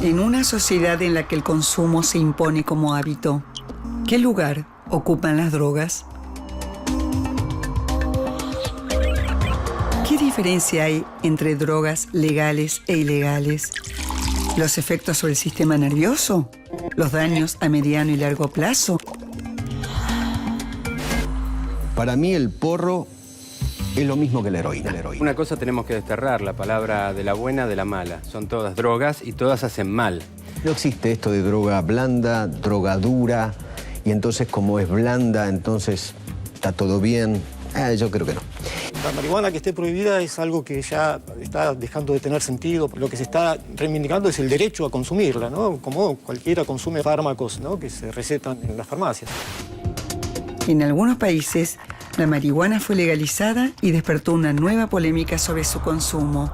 En una sociedad en la que el consumo se impone como hábito, ¿qué lugar ocupan las drogas? ¿Qué diferencia hay entre drogas legales e ilegales? ¿Los efectos sobre el sistema nervioso? ¿Los daños a mediano y largo plazo? Para mí el porro es lo mismo que la heroína. Una cosa tenemos que desterrar, la palabra de la buena de la mala. Son todas drogas y todas hacen mal. No existe esto de droga blanda, droga dura, y entonces como es blanda, entonces está todo bien. Yo creo que no. La marihuana que esté prohibida es algo que ya está dejando de tener sentido. Lo que se está reivindicando es el derecho a consumirla, ¿no? Como cualquiera consume fármacos, ¿no?, que se recetan en las farmacias. En algunos países, la marihuana fue legalizada y despertó una nueva polémica sobre su consumo.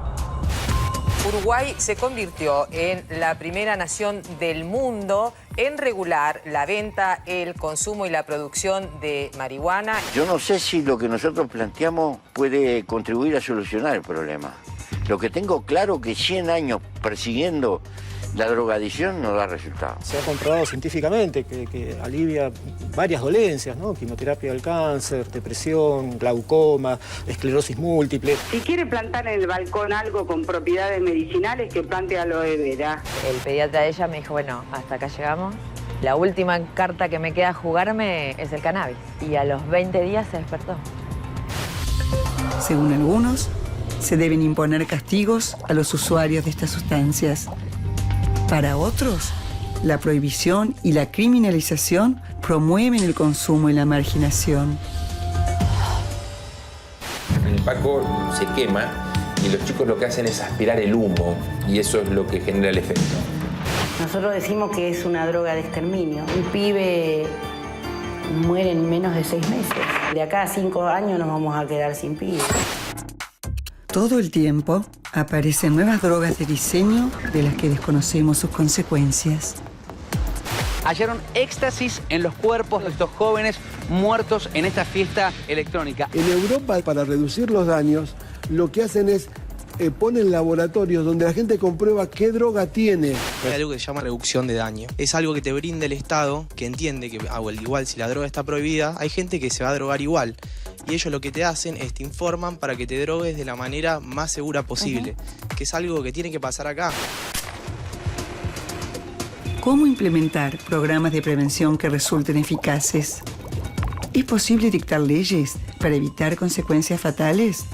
Uruguay se convirtió en la primera nación del mundo en regular la venta, el consumo y la producción de marihuana. Yo no sé si lo que nosotros planteamos puede contribuir a solucionar el problema. Lo que tengo claro es que 100 años persiguiendo la drogadicción no da resultado. Se ha comprobado científicamente que alivia varias dolencias, ¿no? Quimioterapia del cáncer, depresión, glaucoma, esclerosis múltiple. Si quiere plantar en el balcón algo con propiedades medicinales, que plante aloe vera. El pediatra de ella me dijo, bueno, hasta acá llegamos. La última carta que me queda jugarme es el cannabis. Y a los 20 días se despertó. Según algunos, se deben imponer castigos a los usuarios de estas sustancias. Para otros, la prohibición y la criminalización promueven el consumo y la marginación. El Paco se quema y los chicos lo que hacen es aspirar el humo y eso es lo que genera el efecto. Nosotros decimos que es una droga de exterminio. Un pibe muere en menos de 6 meses. De acá a 5 años nos vamos a quedar sin pibes. Todo el tiempo aparecen nuevas drogas de diseño de las que desconocemos sus consecuencias. Hallaron éxtasis en los cuerpos de estos jóvenes muertos en esta fiesta electrónica. En Europa, para reducir los daños, lo que hacen es ponen laboratorios donde la gente comprueba qué droga tiene. Hay algo que se llama reducción de daño. Es algo que te brinda el Estado, que entiende que, igual si la droga está prohibida, hay gente que se va a drogar igual. Y ellos lo que te hacen es te informan para que te drogues de la manera más segura posible, que es algo que tiene que pasar acá. ¿Cómo implementar programas de prevención que resulten eficaces? ¿Es posible dictar leyes para evitar consecuencias fatales?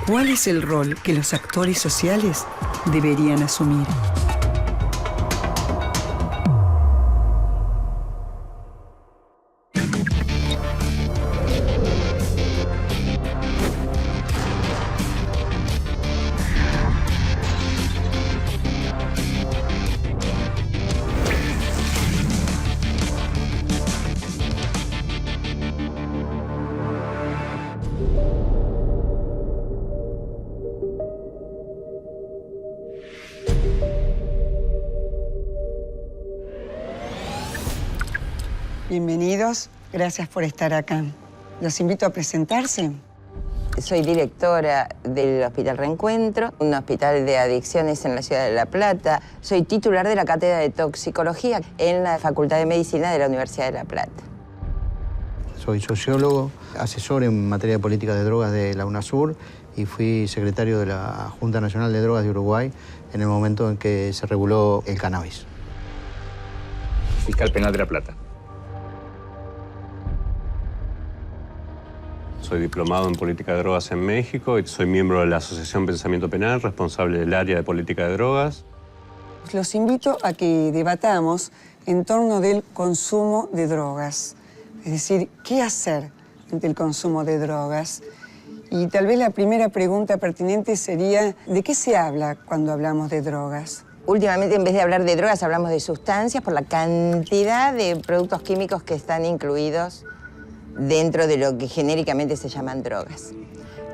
¿Cuál es el rol que los actores sociales deberían asumir? Bienvenidos, gracias por estar acá. Los invito a presentarse. Soy directora del Hospital Reencuentro, un hospital de adicciones en la ciudad de La Plata. Soy titular de la cátedra de toxicología en la Facultad de Medicina de la Universidad de La Plata. Soy sociólogo, asesor en materia de política de drogas de la UNASUR y fui secretario de la Junta Nacional de Drogas de Uruguay en el momento en que se reguló el cannabis. Fiscal Penal de La Plata. Soy diplomado en política de drogas en México y soy miembro de la Asociación Pensamiento Penal, responsable del área de política de drogas. Los invito a que debatamos en torno del consumo de drogas. Es decir, ¿qué hacer ante el consumo de drogas? Y tal vez la primera pregunta pertinente sería, ¿de qué se habla cuando hablamos de drogas? Últimamente, en vez de hablar de drogas, hablamos de sustancias por la cantidad de productos químicos que están incluidos dentro de lo que genéricamente se llaman drogas.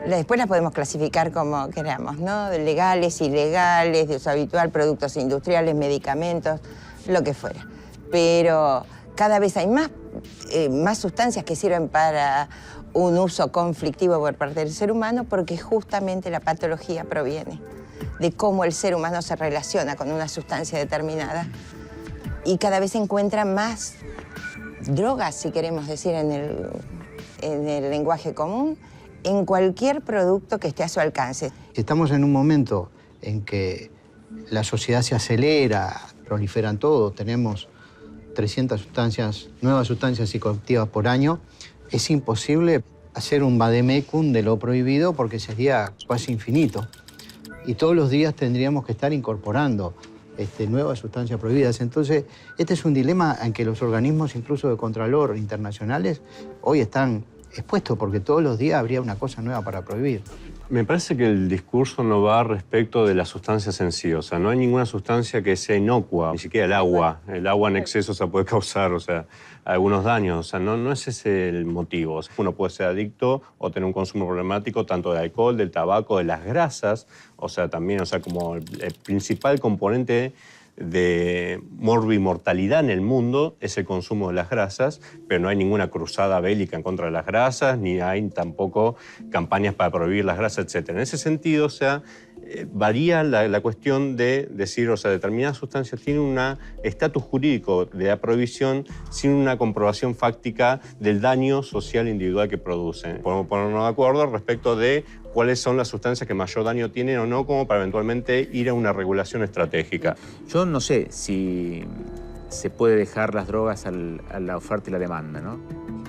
Después las podemos clasificar como queramos, ¿no? Legales, ilegales, de uso habitual, productos industriales, medicamentos, lo que fuera. Pero cada vez hay más sustancias que sirven para un uso conflictivo por parte del ser humano porque justamente la patología proviene de cómo el ser humano se relaciona con una sustancia determinada. Y cada vez se encuentran más drogas, si queremos decir en el lenguaje común, en cualquier producto que esté a su alcance. Estamos en un momento en que la sociedad se acelera, proliferan todo, tenemos 300 nuevas sustancias psicoactivas por año. Es imposible hacer un vademecum de lo prohibido porque sería casi infinito. Y todos los días tendríamos que estar incorporando nuevas sustancias prohibidas. Entonces, este es un dilema en que los organismos, incluso de contralor internacionales, hoy están expuestos porque todos los días habría una cosa nueva para prohibir. Me parece que el discurso no va respecto de las sustancias en sí. O sea, no hay ninguna sustancia que sea inocua, ni siquiera el agua. El agua en exceso se puede causar, o sea, algunos daños. O sea, no es ese el motivo. Uno puede ser adicto o tener un consumo problemático tanto del alcohol, del tabaco, de las grasas. O sea, también, o sea, como el principal componente de morbimortalidad en el mundo es el consumo de las grasas, pero no hay ninguna cruzada bélica en contra de las grasas, ni hay tampoco campañas para prohibir las grasas, etc. En ese sentido, o sea, varía la cuestión de decir, o sea, determinadas sustancias tienen un estatus jurídico de la prohibición sin una comprobación fáctica del daño social individual que producen. Podemos ponernos de acuerdo respecto de cuáles son las sustancias que mayor daño tienen o no, como para eventualmente ir a una regulación estratégica. Yo no sé si se puede dejar las drogas a la oferta y la demanda, ¿no?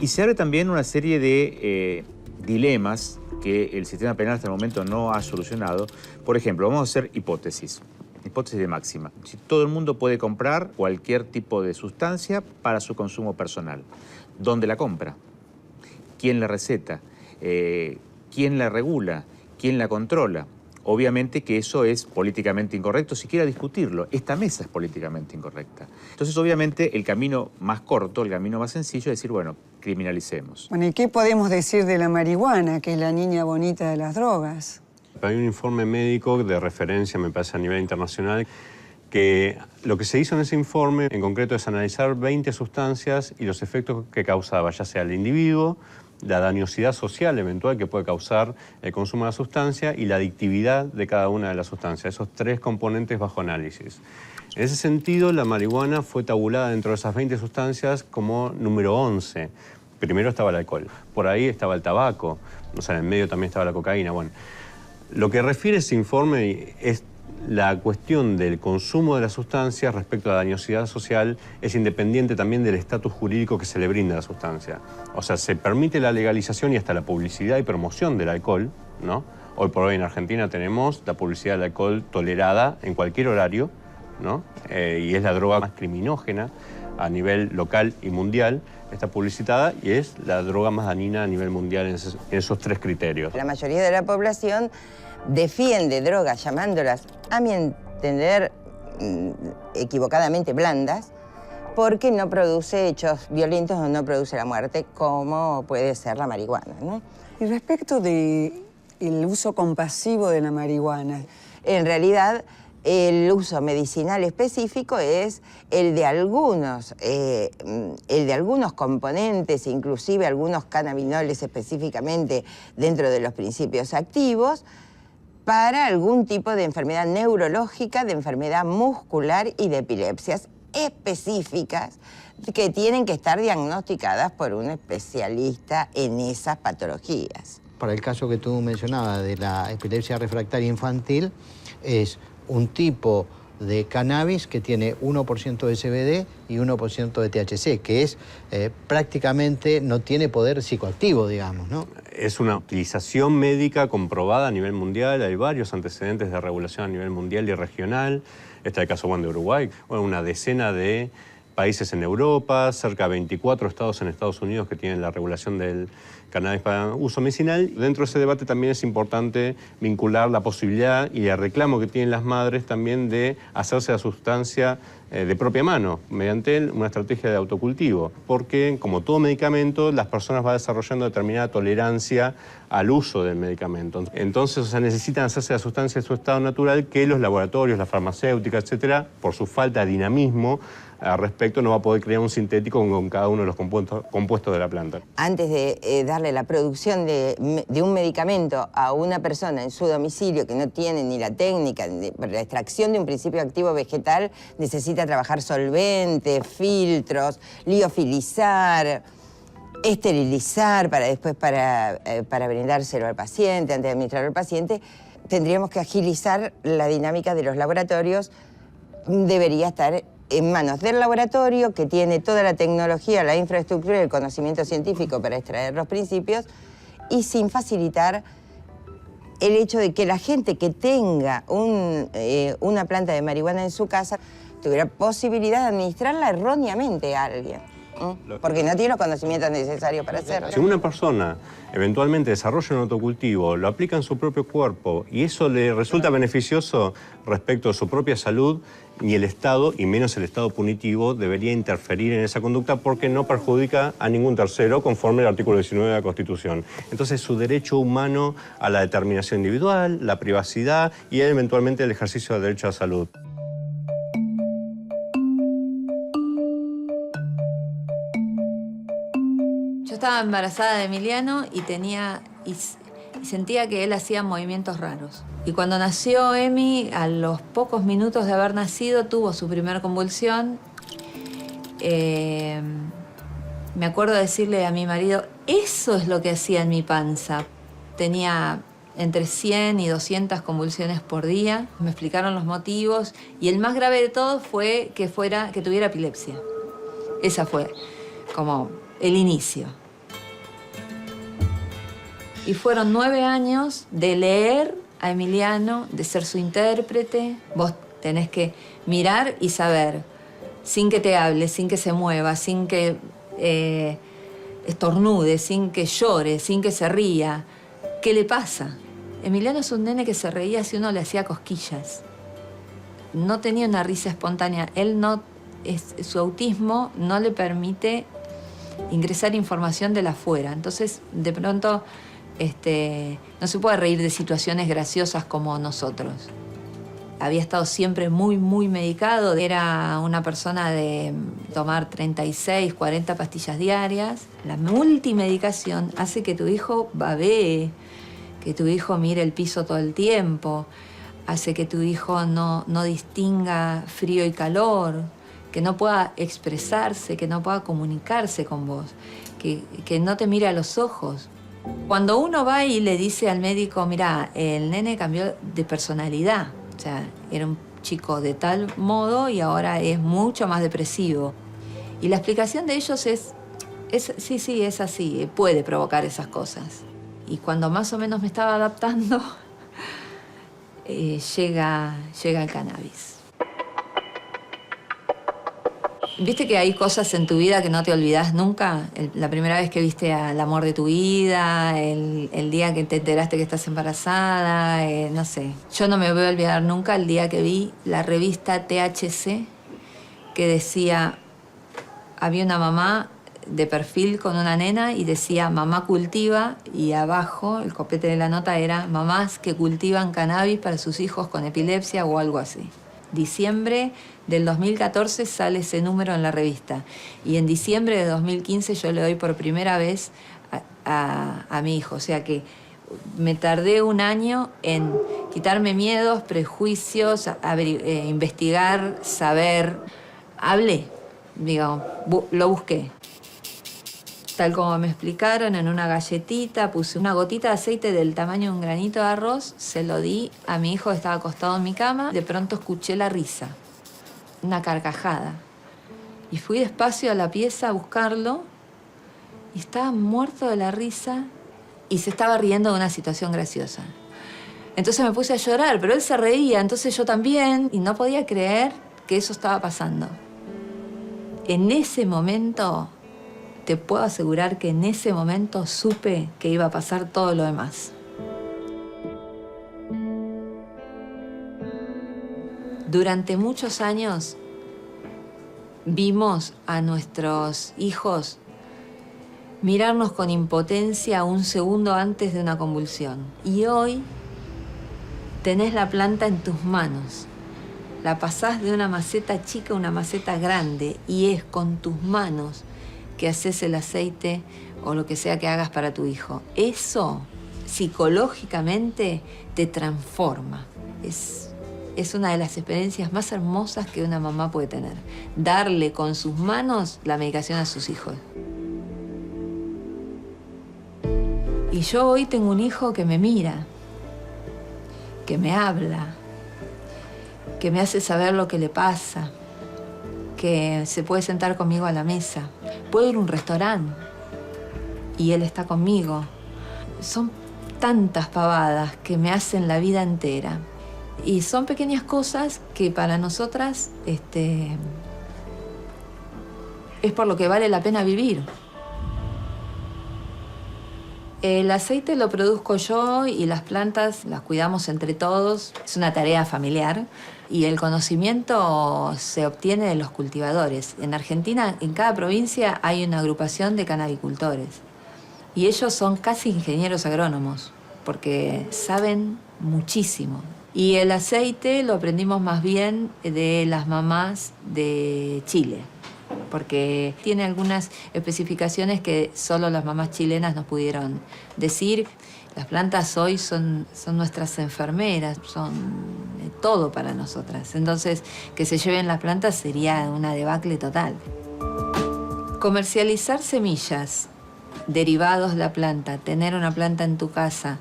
Y se abre también una serie de dilemas que el sistema penal hasta el momento no ha solucionado. Por ejemplo, vamos a hacer hipótesis de máxima. Si todo el mundo puede comprar cualquier tipo de sustancia para su consumo personal, ¿dónde la compra? ¿Quién la receta? ¿Quién la regula? ¿Quién la controla? Obviamente que eso es políticamente incorrecto, siquiera discutirlo. Esta mesa es políticamente incorrecta. Entonces, obviamente, el camino más corto, el camino más sencillo es decir, bueno, criminalicemos. Bueno, ¿y qué podemos decir de la marihuana, que es la niña bonita de las drogas? Hay un informe médico de referencia, me parece, a nivel internacional, que lo que se hizo en ese informe, en concreto, es analizar 20 sustancias y los efectos que causaba, ya sea el individuo, la dañosidad social eventual que puede causar el consumo de la sustancia y la adictividad de cada una de las sustancias, esos 3 componentes bajo análisis. En ese sentido, la marihuana fue tabulada dentro de esas 20 sustancias como número 11. Primero estaba el alcohol, por ahí estaba el tabaco, o sea, en el medio también estaba la cocaína. Bueno, lo que refiere ese informe es la cuestión del consumo de las sustancias respecto a la dañosidad social es independiente también del estatus jurídico que se le brinda a la sustancia. O sea, se permite la legalización y hasta la publicidad y promoción del alcohol, ¿no? Hoy por hoy en Argentina tenemos la publicidad del alcohol tolerada en cualquier horario, ¿no? Y es la droga más criminógena a nivel local y mundial, está publicitada y es la droga más dañina a nivel mundial en esos 3 criterios. La mayoría de la población defiende drogas llamándolas, a mi entender, equivocadamente blandas, porque no produce hechos violentos o no produce la muerte, como puede ser la marihuana, ¿no? Y respecto del uso compasivo de la marihuana. En realidad, el uso medicinal específico es el de algunos componentes, inclusive algunos cannabinoides específicamente dentro de los principios activos, para algún tipo de enfermedad neurológica, de enfermedad muscular y de epilepsias específicas que tienen que estar diagnosticadas por un especialista en esas patologías. Para el caso que tú mencionabas de la epilepsia refractaria infantil, es un tipo de cannabis que tiene 1% de CBD y 1% de THC, que es prácticamente no tiene poder psicoactivo, digamos, ¿no? Es una utilización médica comprobada a nivel mundial, hay varios antecedentes de regulación a nivel mundial y regional. Este es el caso de Uruguay, una decena de países en Europa, cerca de 24 estados en Estados Unidos que tienen la regulación del cannabis para uso medicinal. Dentro de ese debate también es importante vincular la posibilidad y el reclamo que tienen las madres también de hacerse la sustancia de propia mano, mediante una estrategia de autocultivo, porque como todo medicamento, las personas van desarrollando determinada tolerancia al uso del medicamento. Entonces, o sea, necesitan hacerse la sustancia en su estado natural que los laboratorios, las farmacéuticas, etcétera, por su falta de dinamismo al respecto, no va a poder crear un sintético con cada uno de los compuestos de la planta. Antes de darle darle la producción de un medicamento a una persona en su domicilio que no tiene ni la técnica, la extracción de un principio activo vegetal necesita trabajar solventes, filtros, liofilizar, esterilizar para después para brindárselo al paciente, antes de administrarlo al paciente. Tendríamos que agilizar la dinámica de los laboratorios. Debería estar en manos del laboratorio, que tiene toda la tecnología, la infraestructura y el conocimiento científico para extraer los principios, y sin facilitar el hecho de que la gente que tenga una planta de marihuana en su casa tuviera posibilidad de administrarla erróneamente a alguien, porque no tiene los conocimientos necesarios para hacerlo. Si una persona eventualmente desarrolla un autocultivo, lo aplica en su propio cuerpo y eso le resulta beneficioso respecto a su propia salud, ni el Estado, y menos el Estado punitivo, debería interferir en esa conducta porque no perjudica a ningún tercero conforme al artículo 19 de la Constitución. Entonces, su derecho humano a la determinación individual, la privacidad y eventualmente el ejercicio del derecho a la salud. Yo estaba embarazada de Emiliano y sentía que él hacía movimientos raros. Y cuando nació Emi, a los pocos minutos de haber nacido, tuvo su primera convulsión. Me acuerdo decirle a mi marido, eso es lo que hacía en mi panza. Tenía entre 100 y 200 convulsiones por día. Me explicaron los motivos y el más grave de todo fue que tuviera epilepsia. Esa fue como el inicio. Y fueron 9 años de leer a Emiliano, de ser su intérprete. Vos tenés que mirar y saber, sin que te hable, sin que se mueva, sin que estornude, sin que llore, sin que se ría. ¿Qué le pasa? Emiliano es un nene que se reía si uno le hacía cosquillas. No tenía una risa espontánea. Su autismo no le permite ingresar información de la afuera. Entonces, de pronto, no se puede reír de situaciones graciosas como nosotros. Había estado siempre muy, muy medicado. Era una persona de tomar 36, 40 pastillas diarias. La multimedicación hace que tu hijo babee, que tu hijo mire el piso todo el tiempo, hace que tu hijo no distinga frío y calor, que no pueda expresarse, que no pueda comunicarse con vos, que no te mire a los ojos. Cuando uno va y le dice al médico, mira, el nene cambió de personalidad, o sea, era un chico de tal modo y ahora es mucho más depresivo. Y la explicación de ellos es sí, es así, puede provocar esas cosas. Y cuando más o menos me estaba adaptando, llega el cannabis. ¿Viste que hay cosas en tu vida que no te olvidás nunca? La primera vez que viste al amor de tu vida, el día que te enteraste que estás embarazada, no sé. Yo no me voy a olvidar nunca el día que vi la revista THC que decía, había una mamá de perfil con una nena y decía mamá cultiva, y abajo el copete de la nota era mamás que cultivan cannabis para sus hijos con epilepsia o algo así. Diciembre del 2014 sale ese número en la revista. Y en diciembre de 2015 yo le doy por primera vez a mi hijo. O sea que me tardé un año en quitarme miedos, prejuicios, investigar, saber. Hablé, digo, lo busqué. Tal como me explicaron, en una galletita puse una gotita de aceite del tamaño de un granito de arroz, se lo di a mi hijo que estaba acostado en mi cama. De pronto escuché la risa, una carcajada. Y fui despacio a la pieza a buscarlo y estaba muerto de la risa y se estaba riendo de una situación graciosa. Entonces me puse a llorar, pero él se reía, entonces yo también, y no podía creer que eso estaba pasando. En ese momento, te puedo asegurar que en ese momento supe que iba a pasar todo lo demás. Durante muchos años vimos a nuestros hijos mirarnos con impotencia un segundo antes de una convulsión. Y hoy tenés la planta en tus manos. La pasás de una maceta chica a una maceta grande y es con tus manos que haces el aceite o lo que sea que hagas para tu hijo. Eso, psicológicamente, te transforma. Es una de las experiencias más hermosas que una mamá puede tener. Darle con sus manos la medicación a sus hijos. Y yo hoy tengo un hijo que me mira, que me habla, que me hace saber lo que le pasa, que se puede sentar conmigo a la mesa. Puedo ir a un restaurante y él está conmigo. Son tantas pavadas que me hacen la vida entera. Y son pequeñas cosas que para nosotras es por lo que vale la pena vivir. El aceite lo produzco yo y las plantas las cuidamos entre todos. Es una tarea familiar y el conocimiento se obtiene de los cultivadores. En Argentina, en cada provincia hay una agrupación de canabicultores y ellos son casi ingenieros agrónomos porque saben muchísimo. Y el aceite lo aprendimos más bien de las mamás de Chile, porque tiene algunas especificaciones que solo las mamás chilenas nos pudieron decir. Las plantas hoy son nuestras enfermeras, son todo para nosotras. Entonces, que se lleven las plantas sería una debacle total. Comercializar semillas, derivados de la planta, tener una planta en tu casa,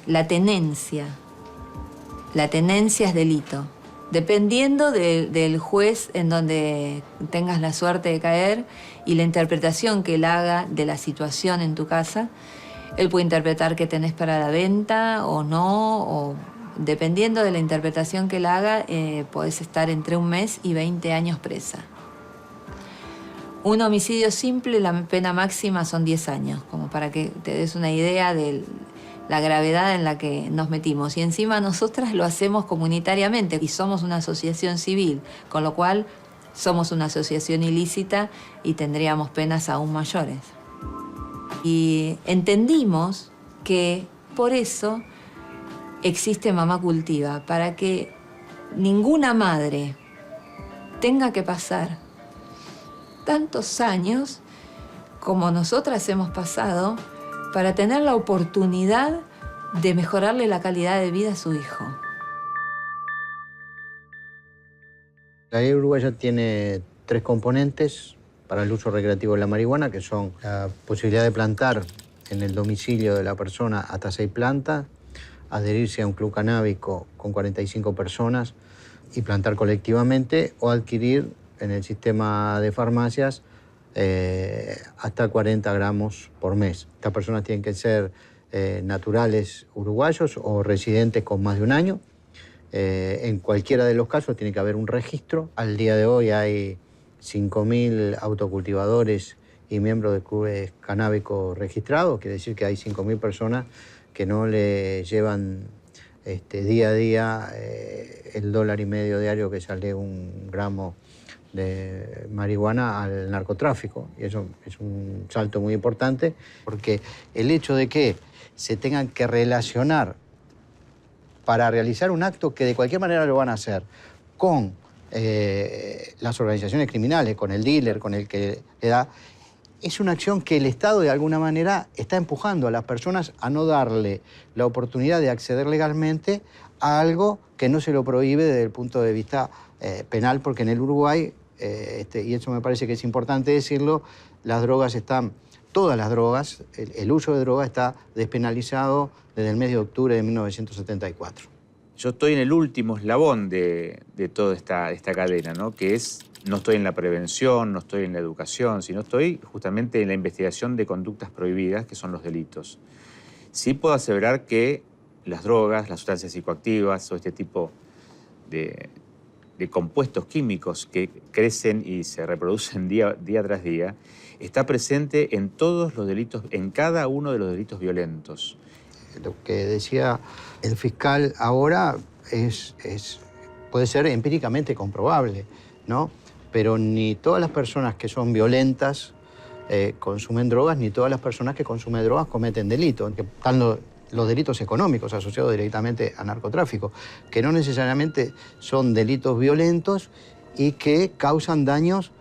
la tenencia es delito. Dependiendo del juez en donde tengas la suerte de caer y la interpretación que él haga de la situación en tu casa, él puede interpretar que tenés para la venta o no, o dependiendo de la interpretación que él haga, podés estar entre 1 mes y 20 años presa. Un homicidio simple, la pena máxima son 10 años, como para que te des una idea de la gravedad en la que nos metimos. Y encima nosotras lo hacemos comunitariamente y somos una asociación civil, con lo cual somos una asociación ilícita y tendríamos penas aún mayores. Y entendimos que por eso existe Mamá Cultiva, para que ninguna madre tenga que pasar tantos años como nosotras hemos pasado para tener la oportunidad de mejorarle la calidad de vida a su hijo. La ley uruguaya tiene 3 componentes para el uso recreativo de la marihuana, que son la posibilidad de plantar en el domicilio de la persona hasta 6 plantas, adherirse a un club canábico con 45 personas y plantar colectivamente, o adquirir en el sistema de farmacias hasta 40 gramos por mes. Estas personas tienen que ser naturales uruguayos o residentes con más de 1 año. En cualquiera de los casos tiene que haber un registro. Al día de hoy hay 5.000 autocultivadores y miembros de clubes canábicos registrados. Quiere decir que hay 5.000 personas que no le llevan día a día el $1,50 diario que sale 1 gramo de marihuana al narcotráfico. Y eso es un salto muy importante, porque el hecho de que se tengan que relacionar para realizar un acto que de cualquier manera lo van a hacer con las organizaciones criminales, con el dealer, con el que le da, es una acción que el Estado de alguna manera está empujando a las personas a no darle la oportunidad de acceder legalmente a algo que no se lo prohíbe desde el punto de vista penal, porque en el Uruguay, y eso me parece que es importante decirlo, las drogas están, todas las drogas, el uso de drogas está despenalizado desde el mes de octubre de 1974. Yo estoy en el último eslabón de toda esta cadena, ¿no? Que es, no estoy en la prevención, no estoy en la educación, sino estoy justamente en la investigación de conductas prohibidas, que son los delitos. Sí puedo aseverar que las drogas, las sustancias psicoactivas o este tipo de compuestos químicos que crecen y se reproducen día tras día, está presente en todos los delitos, en cada uno de los delitos violentos. Lo que decía el fiscal ahora puede ser empíricamente comprobable, ¿no? Pero ni todas las personas que son violentas consumen drogas, ni todas las personas que consumen drogas cometen delitos. Están los delitos económicos asociados directamente a narcotráfico, que no necesariamente son delitos violentos y que causan daños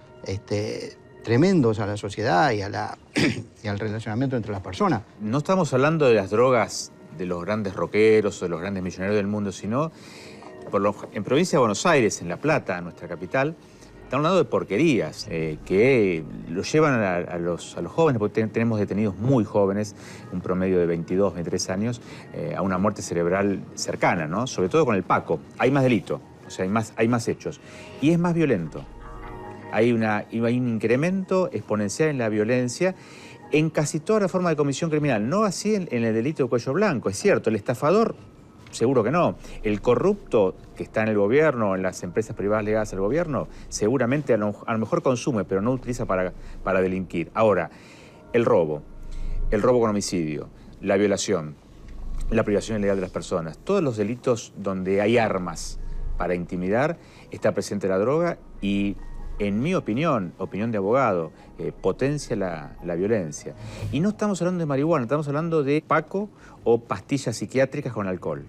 tremendos a la sociedad y, y al relacionamiento entre las personas. No estamos hablando de las drogas de los grandes rockeros o de los grandes millonarios del mundo, sino en provincia de Buenos Aires, en La Plata, nuestra capital, estamos hablando de porquerías que lo llevan a los jóvenes, porque tenemos detenidos muy jóvenes, un promedio de 22, 23 años, a una muerte cerebral cercana, ¿no? Sobre todo con el Paco. Hay más delito, o sea, hay más hechos. Y es más violento. Hay un incremento exponencial en la violencia en casi toda la forma de comisión criminal. No así en el delito de cuello blanco, es cierto. El estafador, seguro que no. El corrupto que está en el gobierno, en las empresas privadas ligadas al gobierno, seguramente a lo mejor consume, pero no utiliza para delinquir. Ahora, el robo con homicidio, la violación, la privación ilegal de las personas, todos los delitos donde hay armas para intimidar, está presente la droga y, en mi opinión de abogado, potencia la violencia. Y no estamos hablando de marihuana, estamos hablando de Paco o pastillas psiquiátricas con alcohol.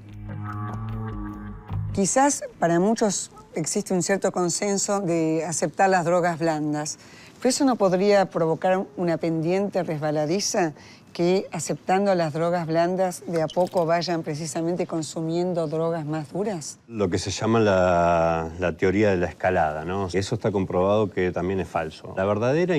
Quizás para muchos existe un cierto consenso de aceptar las drogas blandas, pero eso no podría provocar una pendiente resbaladiza que, aceptando las drogas blandas, de a poco vayan precisamente consumiendo drogas más duras. Lo que se llama la teoría de la escalada, ¿no? Eso está comprobado que también es falso. La verdadera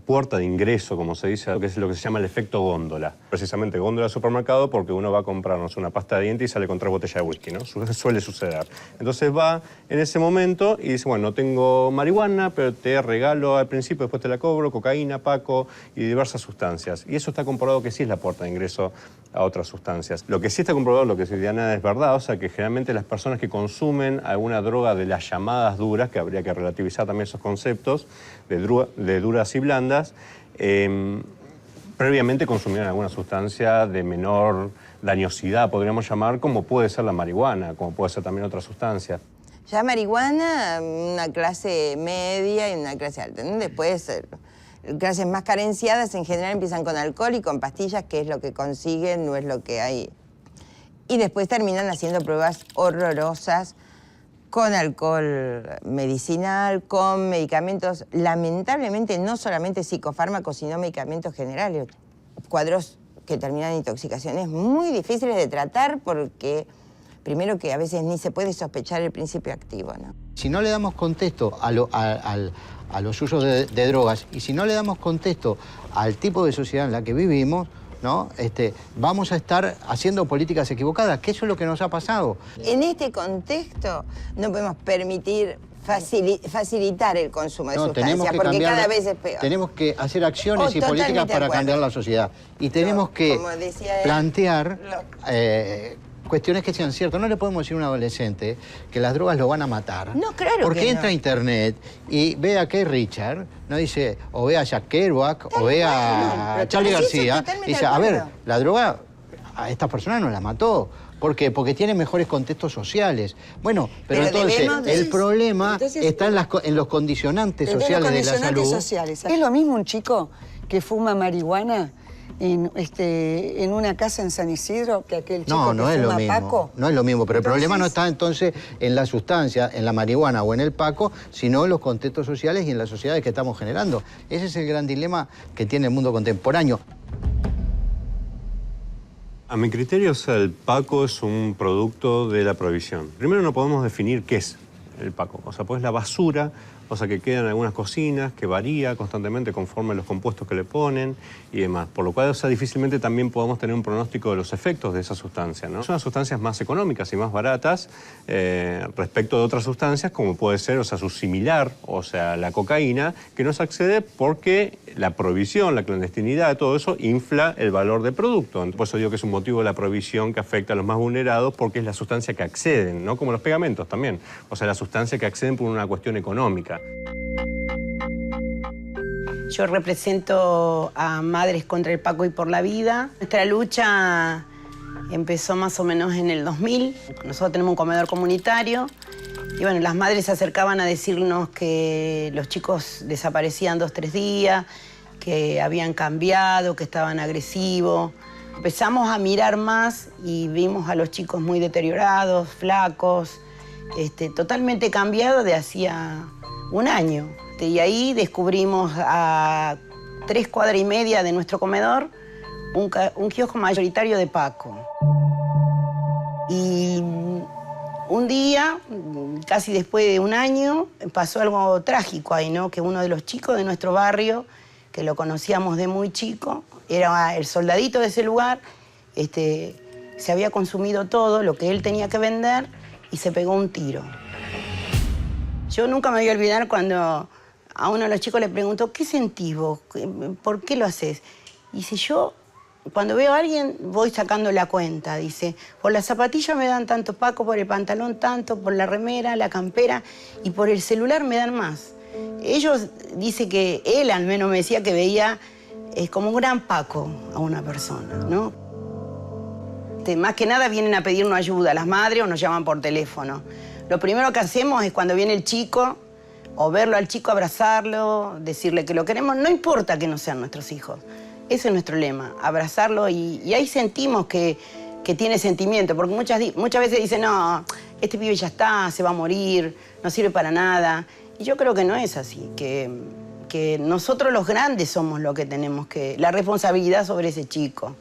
puerta de ingreso, como se dice, es lo que se llama el efecto góndola. Precisamente góndola de supermercado porque uno va a comprarnos una pasta de dientes y sale con 3 botellas de whisky, ¿no? Suele suceder. Entonces va en ese momento y dice, bueno, no tengo marihuana, pero te regalo al principio, después te la cobro, cocaína, Paco y diversas sustancias. Y eso está comprobado que sí es la puerta de ingreso a otras sustancias. Lo que sí está comprobado, lo que dice Diana, es verdad, o sea que generalmente las personas que consumen alguna droga de las llamadas duras, que habría que relativizar también esos conceptos de duras y blandas, previamente consumieron alguna sustancia de menor dañosidad, podríamos llamar, como puede ser la marihuana, como puede ser también otra sustancia. Ya marihuana, una clase media y una clase alta. Después, clases más carenciadas en general empiezan con alcohol y con pastillas, que es lo que consiguen, no es lo que hay. Y después terminan haciendo pruebas horrorosas con alcohol medicinal, con medicamentos, lamentablemente no solamente psicofármacos, sino medicamentos generales. Cuadros que terminan en intoxicaciones muy difíciles de tratar porque, primero, que a veces ni se puede sospechar el principio activo, ¿no? Si no le damos contexto a los usos de drogas y si no le damos contexto al tipo de sociedad en la que vivimos, ¿no? Vamos a estar haciendo políticas equivocadas, que eso es lo que nos ha pasado. En este contexto no podemos permitir facilitar el consumo de sustancias, porque cada vez es peor. Tenemos que hacer acciones y políticas para cambiar la sociedad. Y tenemos que plantear cuestiones que sean ciertas. No le podemos decir a un adolescente que las drogas lo van a matar. No, claro que no. Porque entra a internet y ve a Keith Richards, no dice, o ve a Jack Kerouac, o ve a Charlie García, y dice, a ver, la droga a estas personas no la mató. ¿Por qué? Porque tiene mejores contextos sociales. Bueno, pero entonces el problema está en los condicionantes sociales de la salud. Sociales. ¿Es lo mismo un chico que fuma marihuana en una casa en San Isidro que aquel chico que fuma Paco? No es lo mismo, pero el problema no está entonces en la sustancia, en la marihuana o en el Paco, sino en los contextos sociales y en las sociedades que estamos generando. Ese es el gran dilema que tiene el mundo contemporáneo. A mi criterio, o sea, el Paco es un producto de la prohibición. Primero no podemos definir qué es el Paco. O sea, pues la basura, o sea, que queda en algunas cocinas, que varía constantemente conforme los compuestos que le ponen y demás. Por lo cual, o sea, difícilmente también podemos tener un pronóstico de los efectos de esa sustancia, ¿no? Son las sustancias más económicas y más baratas respecto de otras sustancias, como puede ser, o sea, su similar, o sea, la cocaína, que no se accede porque la prohibición, la clandestinidad, todo eso infla el valor del producto. Por eso digo que es un motivo de la prohibición que afecta a los más vulnerados, porque es la sustancia que acceden, ¿no? Como los pegamentos también. O sea, la sustancia que acceden por una cuestión económica. Yo represento a Madres contra el Paco y por la Vida. Nuestra lucha empezó más o menos en el 2000. Nosotros tenemos un comedor comunitario y bueno, las madres se acercaban a decirnos que los chicos desaparecían 2 o 3 días, que habían cambiado, que estaban agresivos. Empezamos a mirar más y vimos a los chicos muy deteriorados, flacos, totalmente cambiados de hacía un año. Y ahí descubrimos a 3 cuadras y media de nuestro comedor un kiosco mayoritario de Paco. Y un día, casi después de un año, pasó algo trágico ahí, ¿no? Que uno de los chicos de nuestro barrio, que lo conocíamos de muy chico, era el soldadito de ese lugar, se había consumido todo lo que él tenía que vender y se pegó un tiro. Yo nunca me voy a olvidar cuando a uno de los chicos le preguntó, ¿qué sentís vos? ¿Por qué lo haces? Y dice, yo cuando veo a alguien voy sacando la cuenta. Dice, por las zapatillas me dan tanto, Paco, por el pantalón tanto, por la remera, la campera y por el celular me dan más. Ellos, dice que él al menos me decía que veía como un gran Paco a una persona, ¿no? Más que nada vienen a pedirnos ayuda, las madres, o nos llaman por teléfono. Lo primero que hacemos es cuando viene el chico, o verlo al chico, abrazarlo, decirle que lo queremos, no importa que no sean nuestros hijos. Ese es nuestro lema, abrazarlo y ahí sentimos que tiene sentimiento, porque muchas veces dicen, no, este pibe ya está, se va a morir, no sirve para nada. Y yo creo que no es así, que nosotros los grandes somos los que tenemos la responsabilidad sobre ese chico.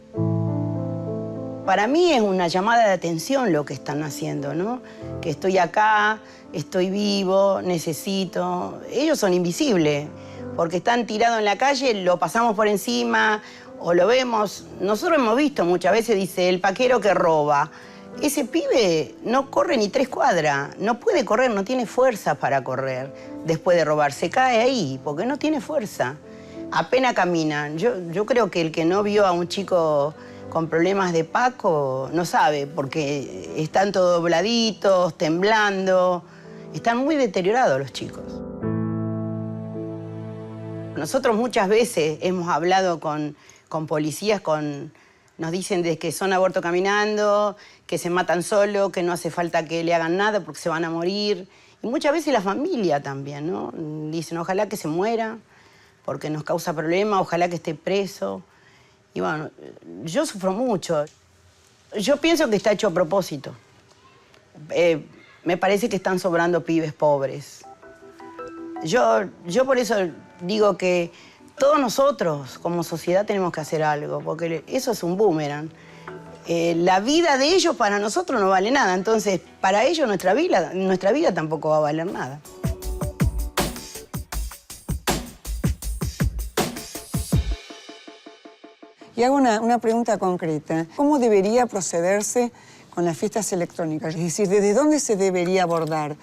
Para mí es una llamada de atención lo que están haciendo, ¿no? Que estoy acá, estoy vivo, necesito. Ellos son invisibles, porque están tirados en la calle, lo pasamos por encima o lo vemos. Nosotros hemos visto muchas veces, dice, el paquero que roba. Ese pibe no corre ni 3 cuadras, no puede correr, no tiene fuerza para correr después de robar. Se cae ahí porque no tiene fuerza. Apenas camina. Yo creo que el que no vio a un chico con problemas de Paco no sabe, porque están todos dobladitos, temblando. Están muy deteriorados los chicos. Nosotros muchas veces hemos hablado con policías, nos dicen de que son abortos caminando, que se matan solos, que no hace falta que le hagan nada porque se van a morir. Y muchas veces la familia también, ¿no? Dicen, ojalá que se muera porque nos causa problemas, ojalá que esté preso. Y bueno, yo sufro mucho. Yo pienso que está hecho a propósito. Me parece que están sobrando pibes pobres. Yo por eso digo que todos nosotros como sociedad tenemos que hacer algo, porque eso es un boomerang. La vida de ellos para nosotros no vale nada, entonces para ellos nuestra vida tampoco va a valer nada. Y hago una pregunta concreta. ¿Cómo debería procederse con las fiestas electrónicas? Es decir, ¿desde dónde se debería abordar?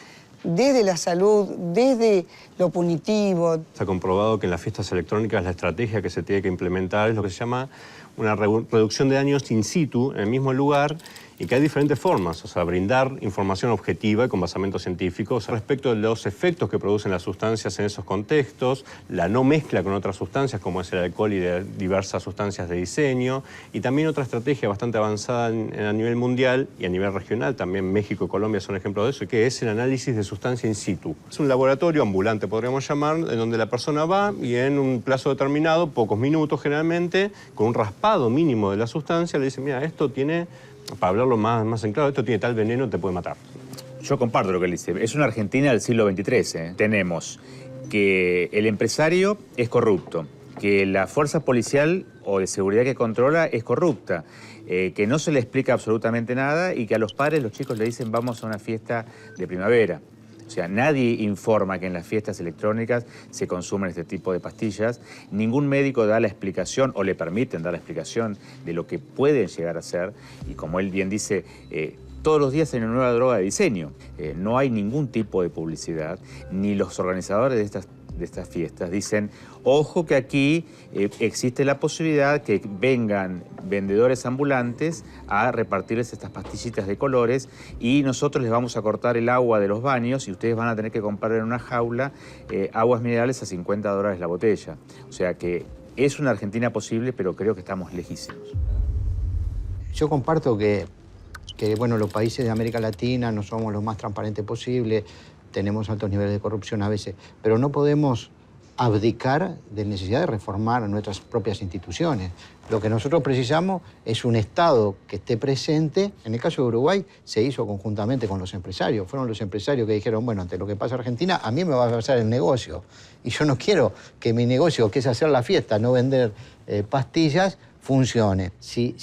¿Desde la salud? ¿Desde lo punitivo? Se ha comprobado que en las fiestas electrónicas la estrategia que se tiene que implementar es lo que se llama una reducción de daños in situ en el mismo lugar, y que hay diferentes formas, o sea, brindar información objetiva y con basamento científico respecto de los efectos que producen las sustancias en esos contextos, la no mezcla con otras sustancias como es el alcohol y de diversas sustancias de diseño, y también otra estrategia bastante avanzada a nivel mundial y a nivel regional, también México y Colombia son ejemplos de eso, que es el análisis de sustancia in situ. Es un laboratorio ambulante, podríamos llamar, en donde la persona va y en un plazo determinado, pocos minutos generalmente, con un raspado mínimo de la sustancia, le dice, mira, esto tiene, para hablarlo más en claro, esto tiene tal veneno, te puede matar. Yo comparto lo que él dice. Es una Argentina del siglo XXIII. Tenemos que el empresario es corrupto, que la fuerza policial o de seguridad que controla es corrupta, que no se le explica absolutamente nada y que a los padres, los chicos le dicen vamos a una fiesta de primavera. O sea, nadie informa que en las fiestas electrónicas se consumen este tipo de pastillas. Ningún médico da la explicación o le permiten dar la explicación de lo que pueden llegar a ser. Y como él bien dice, todos los días hay una nueva droga de diseño. No hay ningún tipo de publicidad, ni los organizadores de estas fiestas dicen, ojo que aquí existe la posibilidad que vengan vendedores ambulantes a repartirles estas pastillitas de colores y nosotros les vamos a cortar el agua de los baños y ustedes van a tener que comprar en una jaula aguas minerales a $50 la botella. O sea que es una Argentina posible, pero creo que estamos lejísimos. Yo comparto que bueno, los países de América Latina no somos los más transparentes posibles, tenemos altos niveles de corrupción a veces, pero no podemos abdicar de necesidad de reformar nuestras propias instituciones. Lo que nosotros precisamos es un Estado que esté presente. En el caso de Uruguay se hizo conjuntamente con los empresarios. Fueron los empresarios que dijeron, bueno, ante lo que pasa en Argentina, a mí me va a pasar el negocio. Y yo no quiero que mi negocio, que es hacer la fiesta, no vender pastillas, funcione. Si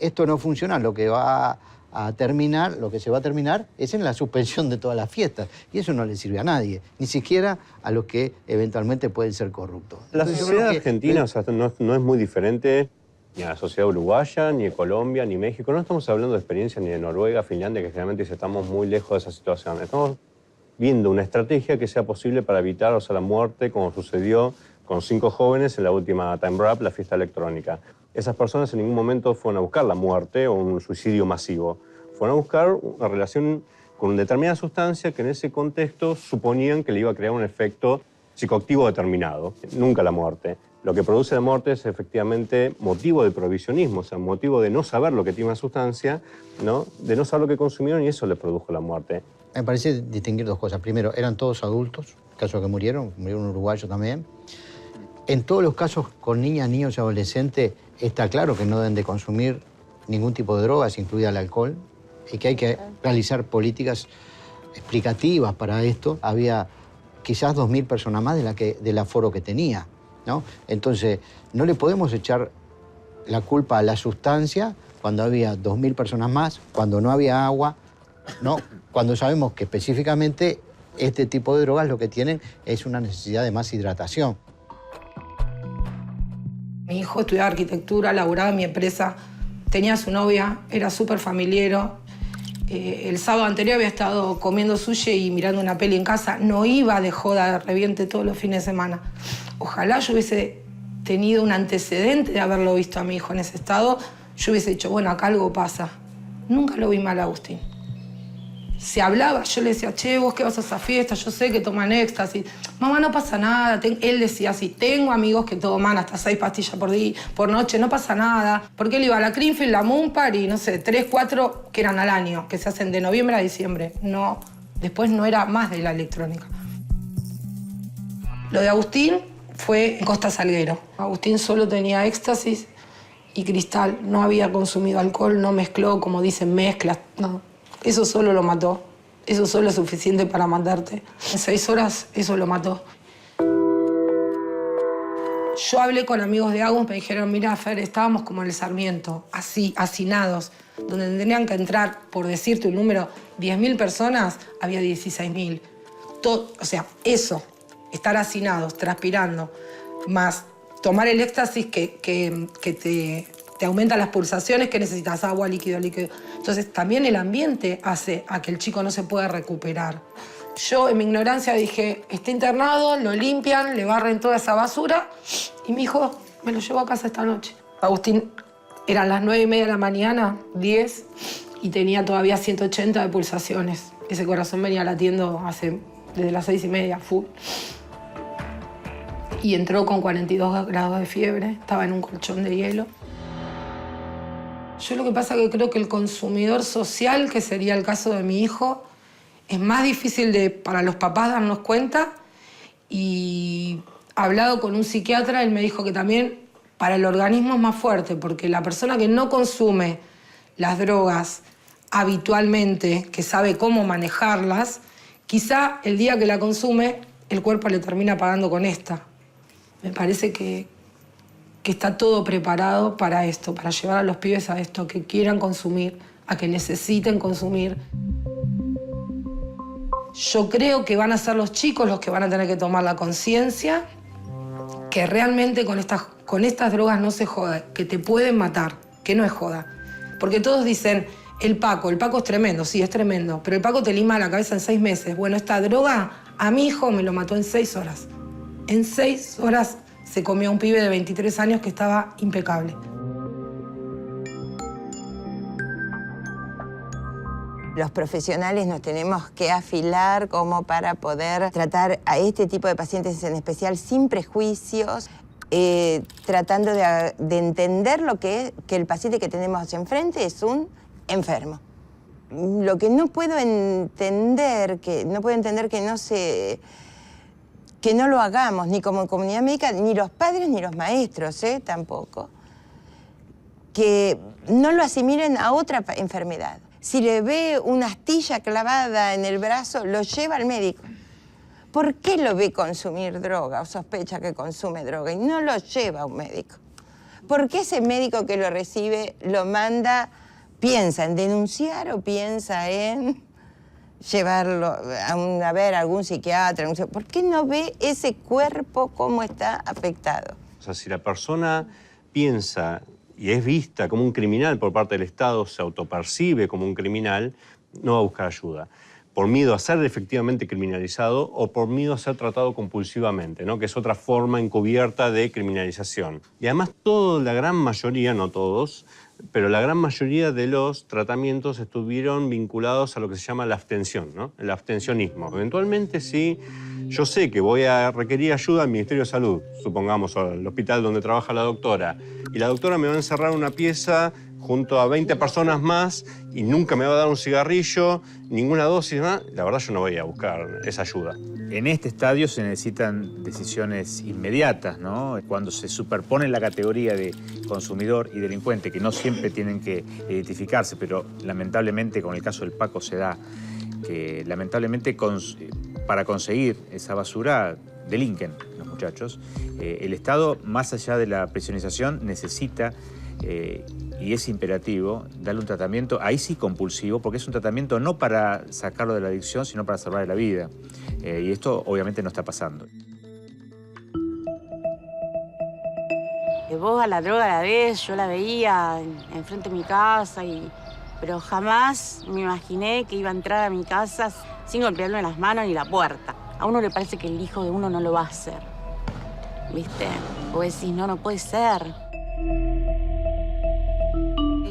esto no funciona, lo que se va a terminar es en la suspensión de todas las fiestas. Y eso no le sirve a nadie, ni siquiera a los que eventualmente pueden ser corruptos. La sociedad argentina, o sea, no es muy diferente ni a la sociedad uruguaya, ni de Colombia, ni México. No estamos hablando de experiencia ni de Noruega, Finlandia, que generalmente dice estamos muy lejos de esa situación. Estamos viendo una estrategia que sea posible para evitar, o sea, la muerte, como sucedió con 5 jóvenes en la última Time Wrap, la fiesta electrónica. Esas personas en ningún momento fueron a buscar la muerte o un suicidio masivo. Fueron a buscar una relación con una determinada sustancia que en ese contexto suponían que le iba a crear un efecto psicoactivo determinado, nunca la muerte. Lo que produce la muerte es efectivamente motivo de prohibicionismo, o sea, motivo de no saber lo que tiene una sustancia, ¿no? De no saber lo que consumieron y eso le produjo la muerte. Me parece distinguir 2 cosas. Primero, eran todos adultos, casos que murieron un uruguayo también. En todos los casos con niñas, niños y adolescentes está claro que no deben de consumir ningún tipo de drogas, incluida el alcohol, y que hay que realizar políticas explicativas para esto. Había quizás 2.000 personas más del aforo que tenía, ¿no? Entonces, no le podemos echar la culpa a la sustancia cuando había 2.000 personas más, cuando no había agua, ¿no? Cuando sabemos que específicamente este tipo de drogas lo que tienen es una necesidad de más hidratación. Mi hijo estudiaba arquitectura, laburaba en mi empresa, tenía a su novia, era súper familiero. El sábado anterior había estado comiendo sushi y mirando una peli en casa. No iba de joda, reviente todos los fines de semana. Ojalá yo hubiese tenido un antecedente de haberlo visto a mi hijo en ese estado. Yo hubiese dicho, bueno, acá algo pasa. Nunca lo vi mal a Agustín. Se hablaba, yo le decía, che, vos que vas a esa fiesta, yo sé que toman éxtasis. Mamá, no pasa nada. Él decía así, tengo amigos que toman hasta 6 pastillas por noche, no pasa nada. Porque él iba a la Greenfield, la Moonpar y no sé, 3, 4 que eran al año, que se hacen de noviembre a diciembre. No, después no era más de la electrónica. Lo de Agustín fue en Costa Salguero. Agustín solo tenía éxtasis y cristal. No había consumido alcohol, no mezcló, como dicen, mezclas, no. Eso solo lo mató. Eso solo es suficiente para matarte. En 6 horas, eso lo mató. Yo hablé con amigos de Agus, me dijeron, mira, Fer, estábamos como en el Sarmiento, así, hacinados, donde tendrían que entrar, por decirte un número, 10.000 personas, había 16.000. O sea, eso, estar hacinados, transpirando, más tomar el éxtasis que te aumenta las pulsaciones, que necesitas agua, líquido. Entonces, también el ambiente hace a que el chico no se pueda recuperar. Yo, en mi ignorancia, dije, está internado, lo limpian, le barren toda esa basura, y mi hijo me lo llevó a casa esta noche. Agustín, eran las 9:30 de la mañana, 10, y tenía todavía 180 de pulsaciones. Ese corazón venía latiendo desde las 6:30, full. Y entró con 42 grados de fiebre, estaba en un colchón de hielo. Yo lo que pasa es que creo que el consumidor social, que sería el caso de mi hijo, es más difícil para los papás darnos cuenta. Y hablado con un psiquiatra, él me dijo que también para el organismo es más fuerte, porque la persona que no consume las drogas habitualmente, que sabe cómo manejarlas, quizá el día que la consume, el cuerpo le termina pagando con esta. Me parece que está todo preparado para esto, para llevar a los pibes a esto, que quieran consumir, a que necesiten consumir. Yo creo que van a ser los chicos los que van a tener que tomar la conciencia que realmente con estas drogas no se joda, que te pueden matar, que no es joda. Porque todos dicen, el Paco es tremendo, sí, es tremendo, pero el Paco te lima la cabeza en 6 meses. Bueno, esta droga a mi hijo me lo mató en 6 horas. En 6 horas se comió a un pibe de 23 años que estaba impecable. Los profesionales nos tenemos que afilar como para poder tratar a este tipo de pacientes en especial sin prejuicios, tratando de entender lo que el paciente que tenemos enfrente es un enfermo. Lo que no puedo entender, que no se que no lo hagamos, ni como comunidad médica, ni los padres ni los maestros, tampoco. Que no lo asimilen a otra enfermedad. Si le ve una astilla clavada en el brazo, lo lleva al médico. ¿Por qué lo ve consumir droga o sospecha que consume droga y no lo lleva a un médico? ¿Por qué ese médico que lo recibe lo manda, piensa en denunciar o piensa en llevarlo a ver a algún psiquiatra? ¿Por qué no ve ese cuerpo cómo está afectado? O sea, si la persona piensa y es vista como un criminal por parte del Estado, se autopercibe como un criminal, no va a buscar ayuda. Por miedo a ser efectivamente criminalizado o por miedo a ser tratado compulsivamente, ¿no? Que es otra forma encubierta de criminalización. Y además la gran mayoría, no todos, pero la gran mayoría de los tratamientos estuvieron vinculados a lo que se llama la abstención, ¿no? El abstencionismo. Eventualmente, si yo sé que voy a requerir ayuda al Ministerio de Salud, supongamos, al hospital donde trabaja la doctora, y la doctora me va a encerrar en una pieza junto a 20 personas más y nunca me va a dar un cigarrillo, ninguna dosis más, la verdad yo no voy a buscar esa ayuda. En este estadio se necesitan decisiones inmediatas, ¿no? Cuando se superpone la categoría de consumidor y delincuente, que no siempre tienen que identificarse, pero lamentablemente con el caso del Paco se da que lamentablemente para conseguir esa basura delinquen los muchachos. El Estado, más allá de la prisionización, necesita y es imperativo darle un tratamiento, ahí sí compulsivo, porque es un tratamiento no para sacarlo de la adicción, sino para salvarle la vida. Y esto obviamente no está pasando. Vos a la droga la ves, yo la veía enfrente de mi casa, pero jamás me imaginé que iba a entrar a mi casa sin golpearme las manos ni la puerta. A uno le parece que el hijo de uno no lo va a hacer, ¿viste? Vos decís, no puede ser.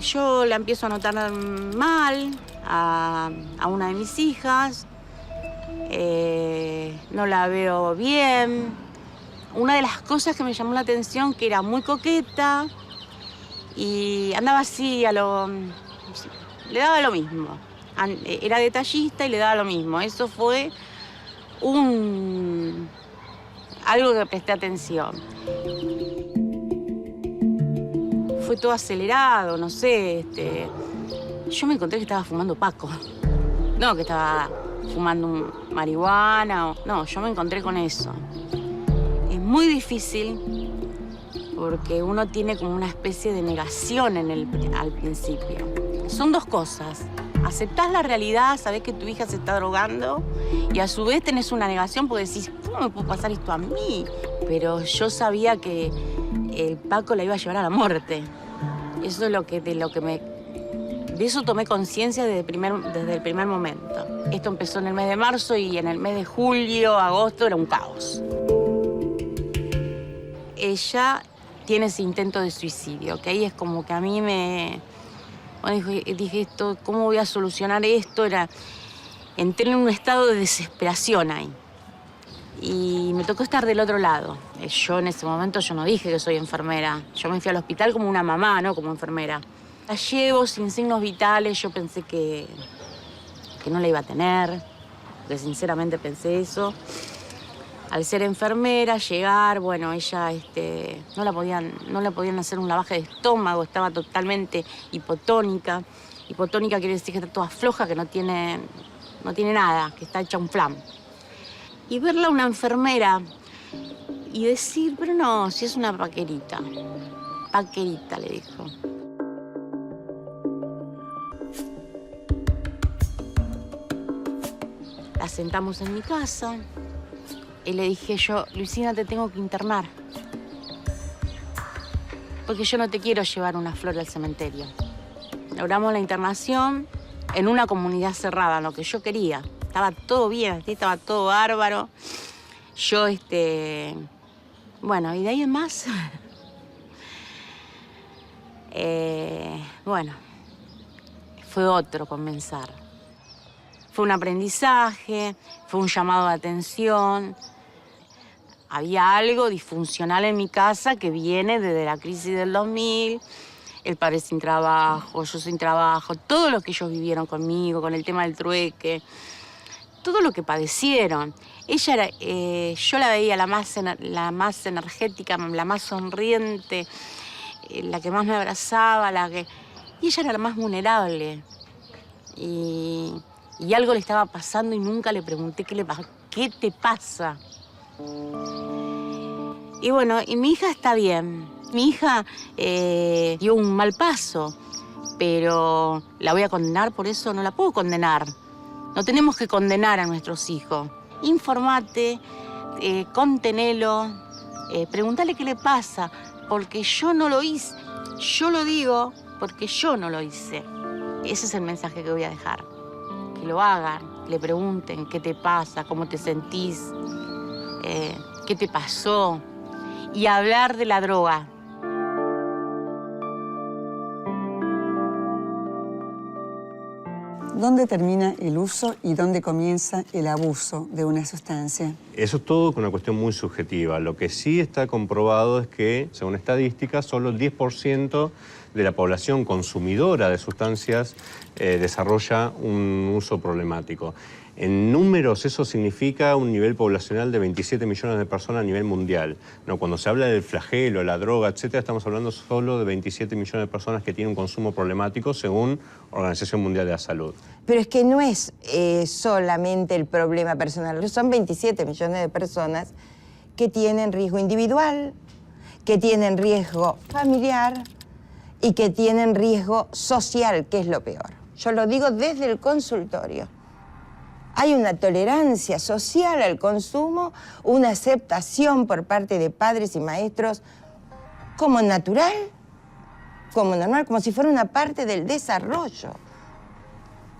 Yo la empiezo a notar mal a una de mis hijas, no la veo bien. Una de las cosas que me llamó la atención, que era muy coqueta y andaba así le daba lo mismo. Era detallista y le daba lo mismo. Eso fue algo que presté atención. Fue todo acelerado, no sé, yo me encontré que estaba fumando Paco. No, que estaba fumando marihuana. No, yo me encontré con eso. Es muy difícil porque uno tiene como una especie de negación al principio. Son dos cosas. Aceptás la realidad, sabés que tu hija se está drogando y a su vez tenés una negación porque decís, ¿cómo me puede pasar esto a mí? Pero yo sabía que el Paco la iba a llevar a la muerte. Eso es de eso tomé conciencia desde el primer momento. Esto empezó en el mes de marzo y en el mes de julio, agosto, era un caos. Ella tiene ese intento de suicidio, que ahí es como que a mí dije esto, ¿cómo voy a solucionar esto? Entré en un estado de desesperación ahí. Y me tocó estar del otro lado. Yo en ese momento no dije que soy enfermera. Yo me fui al hospital como una mamá, no como enfermera. La llevo sin signos vitales. Yo pensé que no la iba a tener, porque sinceramente pensé eso. Al ser enfermera, llegar, bueno, ella no le podían hacer un lavaje de estómago, estaba totalmente hipotónica. Hipotónica quiere decir que está toda floja, que no tiene nada, que está hecha un flan. Y verla a una enfermera y decir, pero no, si es una paquerita. Paquerita, le dijo. La sentamos en mi casa y le dije yo, Luisina, te tengo que internar. Porque yo no te quiero llevar una flor al cementerio. Logramos la internación en una comunidad cerrada, lo que yo quería. Estaba todo bien, estaba todo bárbaro. Yo, bueno, y de ahí en más, bueno, fue otro comenzar. Fue un aprendizaje, fue un llamado de atención. Había algo disfuncional en mi casa que viene desde la crisis del 2000. El padre sin trabajo, yo sin trabajo, todo lo que ellos vivieron conmigo, con el tema del trueque. todo lo que padecieron. Ella era, yo la veía la más energética, la más sonriente, la que más me abrazaba, y ella era la más vulnerable. Y algo le estaba pasando y nunca le pregunté qué te pasa. Y bueno, y mi hija está bien. Mi hija dio un mal paso, pero ¿la voy a condenar por eso? No la puedo condenar. No tenemos que condenar a nuestros hijos. Informate, contenelo, preguntale qué le pasa, porque yo no lo hice. Yo lo digo porque yo no lo hice. Ese es el mensaje que voy a dejar. Que lo hagan, le pregunten qué te pasa, cómo te sentís, qué te pasó. Y hablar de la droga. ¿Dónde termina el uso y dónde comienza el abuso de una sustancia? Eso es todo una cuestión muy subjetiva. Lo que sí está comprobado es que, según estadísticas, solo el 10% de la población consumidora de sustancias desarrolla un uso problemático. En números eso significa un nivel poblacional de 27 millones de personas a nivel mundial. No, cuando se habla del flagelo, la droga, etcétera, estamos hablando solo de 27 millones de personas que tienen un consumo problemático según Organización Mundial de la Salud. Pero es que no es solamente el problema personal, son 27 millones de personas que tienen riesgo individual, que tienen riesgo familiar y que tienen riesgo social, que es lo peor. Yo lo digo desde el consultorio. Hay una tolerancia social al consumo, una aceptación por parte de padres y maestros como natural, como normal, como si fuera una parte del desarrollo.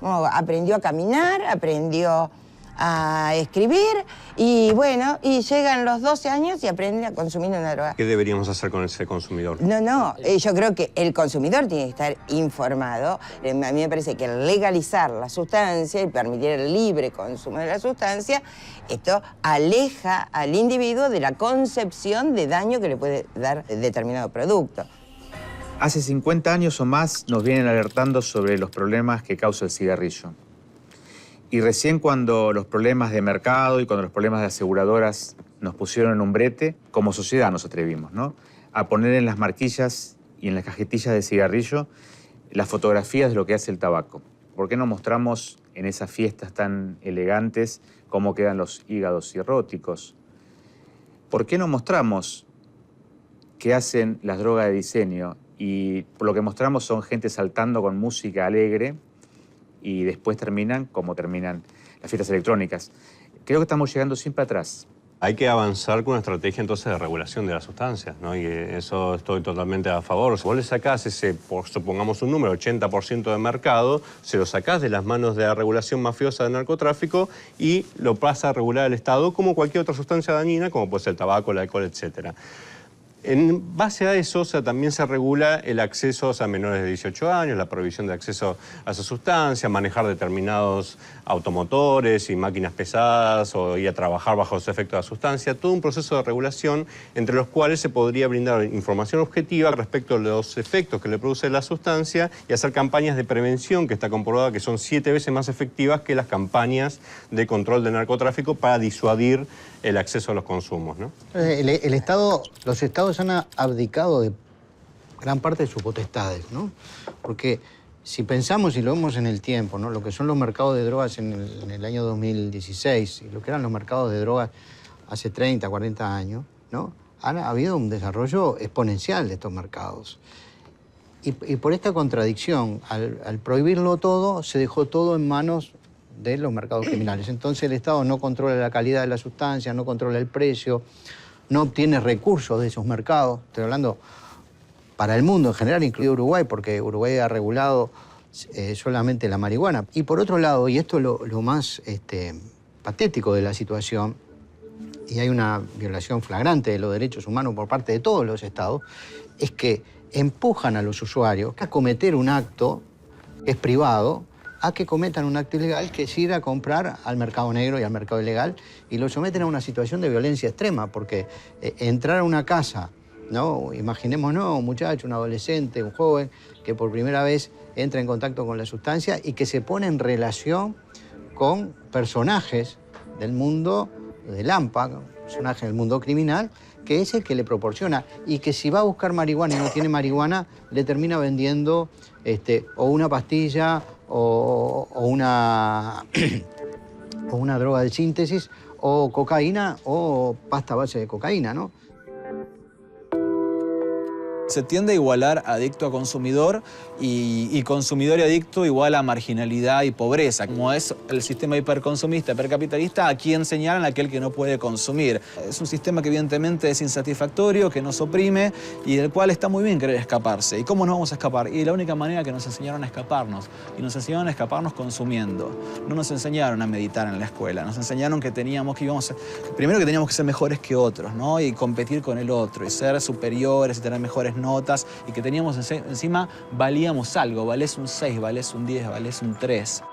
Aprendió a caminar, aprendió a escribir y bueno, y llegan los 12 años y aprenden a consumir una droga. ¿Qué deberíamos hacer con ese consumidor? No, yo creo que el consumidor tiene que estar informado. A mí me parece que legalizar la sustancia y permitir el libre consumo de la sustancia, esto aleja al individuo de la concepción de daño que le puede dar determinado producto. Hace 50 años o más nos vienen alertando sobre los problemas que causa el cigarrillo. Y recién cuando los problemas de mercado y cuando los problemas de aseguradoras nos pusieron en un brete, como sociedad nos atrevimos, ¿no?, a poner en las marquillas y en las cajetillas de cigarrillo las fotografías de lo que hace el tabaco. ¿Por qué no mostramos en esas fiestas tan elegantes cómo quedan los hígados cirróticos? ¿Por qué no mostramos qué hacen las drogas de diseño? Y por lo que mostramos son gente saltando con música alegre y después terminan como terminan las fiestas electrónicas. Creo que estamos llegando siempre atrás. Hay que avanzar con una estrategia entonces de regulación de las sustancias, ¿no? Y eso estoy totalmente a favor. Si vos le sacás ese, supongamos un número, 80% de mercado, se lo sacás de las manos de la regulación mafiosa del narcotráfico y lo pasa a regular el Estado como cualquier otra sustancia dañina, como puede ser el tabaco, el alcohol, etcétera. En base a eso, también se regula el acceso a menores de 18 años, la prohibición de acceso a esa sustancia, manejar determinados automotores y máquinas pesadas o ir a trabajar bajo los efectos de la sustancia, todo un proceso de regulación entre los cuales se podría brindar información objetiva respecto a los efectos que le produce la sustancia y hacer campañas de prevención que está comprobada que son 7 veces más efectivas que las campañas de control del narcotráfico para disuadir el acceso a los consumos, ¿no? Los estados han abdicado de gran parte de sus potestades, ¿no? Porque si pensamos y lo vemos en el tiempo, ¿no?, lo que son los mercados de drogas en el año 2016 y lo que eran los mercados de drogas hace 30, 40 años, ¿no?, ha habido un desarrollo exponencial de estos mercados. Y por esta contradicción, al prohibirlo todo, se dejó todo en manos de los mercados criminales. Entonces el Estado no controla la calidad de la sustancia, no controla el precio, no obtiene recursos de esos mercados. Estoy hablando para el mundo en general, incluido Uruguay, porque Uruguay ha regulado solamente la marihuana. Y por otro lado, y esto es lo más patético de la situación, y hay una violación flagrante de los derechos humanos por parte de todos los estados, es que empujan a los usuarios a cometer un acto que es privado, a que cometan un acto ilegal, que es ir a comprar al mercado negro y al mercado ilegal, y lo someten a una situación de violencia extrema, porque entrar a una casa, ¿no?, imaginémonos un muchacho, un adolescente, un joven, que por primera vez entra en contacto con la sustancia y que se pone en relación con personajes del mundo del AMPA, personajes del mundo criminal, que es el que le proporciona y que si va a buscar marihuana y no tiene marihuana, le termina vendiendo o una pastilla o una, o una droga de síntesis o cocaína o pasta base de cocaína, ¿no? Se tiende a igualar adicto a consumidor y consumidor y adicto igual a marginalidad y pobreza. Como es el sistema hiperconsumista, hipercapitalista, ¿a quién señalan? A aquel que no puede consumir. Es un sistema que evidentemente es insatisfactorio, que nos oprime y del cual está muy bien querer escaparse. ¿Y cómo nos vamos a escapar? Y la única manera que nos enseñaron a escaparnos. Y nos enseñaron a escaparnos consumiendo. No nos enseñaron a meditar en la escuela. Nos enseñaron que primero que teníamos que ser mejores que otros, ¿no? Y competir con el otro, y ser superiores, y tener mejores notas, y que teníamos encima, valíamos algo, valés un 6, valés un 10, valés un 3.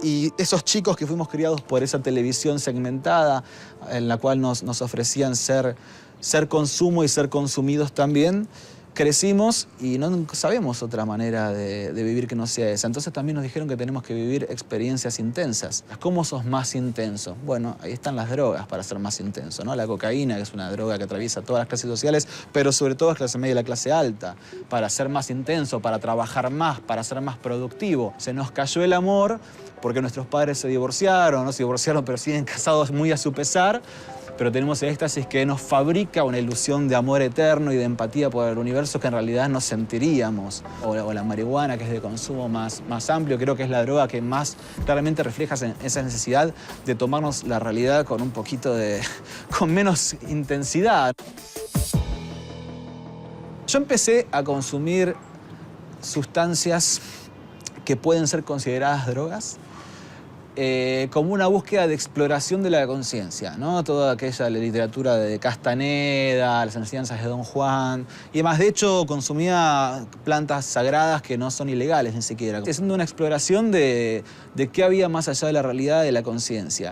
Y esos chicos que fuimos criados por esa televisión segmentada, en la cual nos ofrecían ser consumo y ser consumidos también, crecimos y no sabemos otra manera de vivir que no sea esa. Entonces también nos dijeron que tenemos que vivir experiencias intensas. ¿Cómo sos más intenso? Bueno, ahí están las drogas para ser más intenso, ¿no? La cocaína, que es una droga que atraviesa todas las clases sociales, pero sobre todo la clase media y la clase alta. Para ser más intenso, para trabajar más, para ser más productivo. Se nos cayó el amor porque nuestros padres se divorciaron, no se divorciaron, pero siguen casados muy a su pesar. Pero tenemos el éxtasis que nos fabrica una ilusión de amor eterno y de empatía por el universo que en realidad no sentiríamos. O la marihuana, que es de consumo más amplio, creo que es la droga que más claramente refleja esa necesidad de tomarnos la realidad con un poquito con menos intensidad. Yo empecé a consumir sustancias que pueden ser consideradas drogas, como una búsqueda de exploración de la conciencia, ¿no? Toda aquella literatura de Castaneda, las enseñanzas de Don Juan y demás. De hecho, consumía plantas sagradas que no son ilegales ni siquiera. Haciendo una exploración de qué había más allá de la realidad de la conciencia.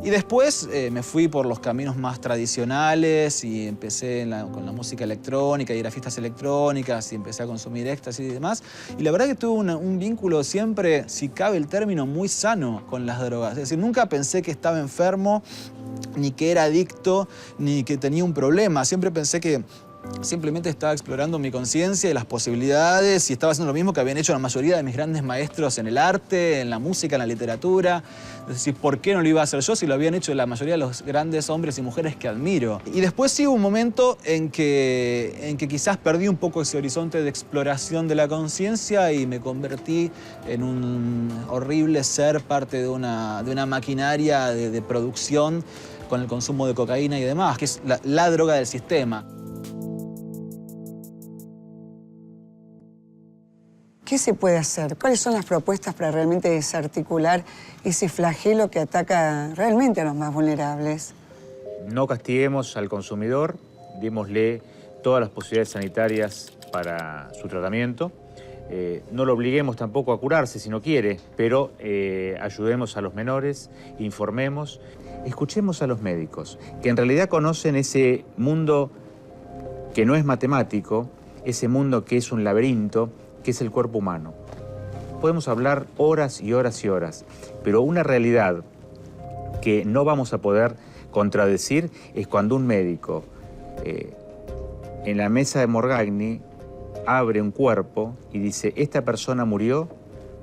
Y después me fui por los caminos más tradicionales y empecé con la música electrónica, ir a fiestas electrónicas y empecé a consumir éxtasis y demás. Y la verdad que tuve un vínculo siempre, si cabe el término, muy sano con las drogas. Es decir, nunca pensé que estaba enfermo, ni que era adicto, ni que tenía un problema. Siempre pensé que simplemente estaba explorando mi conciencia y las posibilidades y estaba haciendo lo mismo que habían hecho la mayoría de mis grandes maestros en el arte, en la música, en la literatura. Es decir, ¿por qué no lo iba a hacer yo si lo habían hecho la mayoría de los grandes hombres y mujeres que admiro? Y después sí hubo un momento en que quizás perdí un poco ese horizonte de exploración de la conciencia y me convertí en un horrible ser, parte de una maquinaria de producción con el consumo de cocaína y demás, que es la droga del sistema. ¿Qué se puede hacer? ¿Cuáles son las propuestas para realmente desarticular ese flagelo que ataca realmente a los más vulnerables? No castiguemos al consumidor, démosle todas las posibilidades sanitarias para su tratamiento. No lo obliguemos tampoco a curarse si no quiere, pero ayudemos a los menores, informemos, escuchemos a los médicos, que en realidad conocen ese mundo que no es matemático, ese mundo que es un laberinto, que es el cuerpo humano. Podemos hablar horas y horas y horas, pero una realidad que no vamos a poder contradecir es cuando un médico en la mesa de Morgagni abre un cuerpo y dice: esta persona murió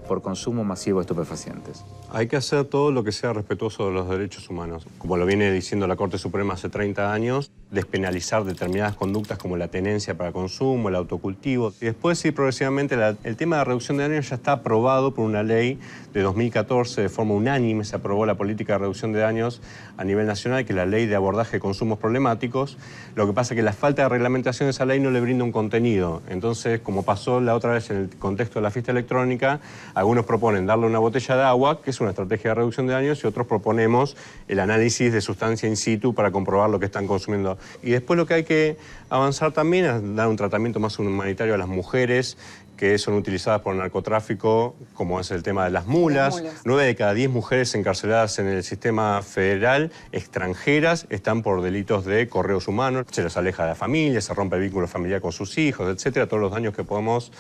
por consumo masivo de estupefacientes. Hay que hacer todo lo que sea respetuoso de los derechos humanos. Como lo viene diciendo la Corte Suprema hace 30 años, despenalizar determinadas conductas como la tenencia para consumo, el autocultivo. Y después, sí, progresivamente, el tema de reducción de daños ya está aprobado por una ley de 2014, de forma unánime se aprobó la política de reducción de daños a nivel nacional, que es la ley de abordaje de consumos problemáticos. Lo que pasa es que la falta de reglamentación de esa ley no le brinda un contenido. Entonces, como pasó la otra vez en el contexto de la fiesta electrónica, algunos proponen darle una botella de agua, que es una estrategia de reducción de daños, y otros proponemos el análisis de sustancia in situ para comprobar lo que están consumiendo. Y después lo que hay que avanzar también es dar un tratamiento más humanitario a las mujeres que son utilizadas por el narcotráfico, como es el tema de las mulas. 9 de cada 10 mujeres encarceladas en el sistema federal, extranjeras, están por delitos de correos humanos. Se los aleja de la familia, se rompe el vínculo familiar con sus hijos, etcétera. Todos los daños que podemos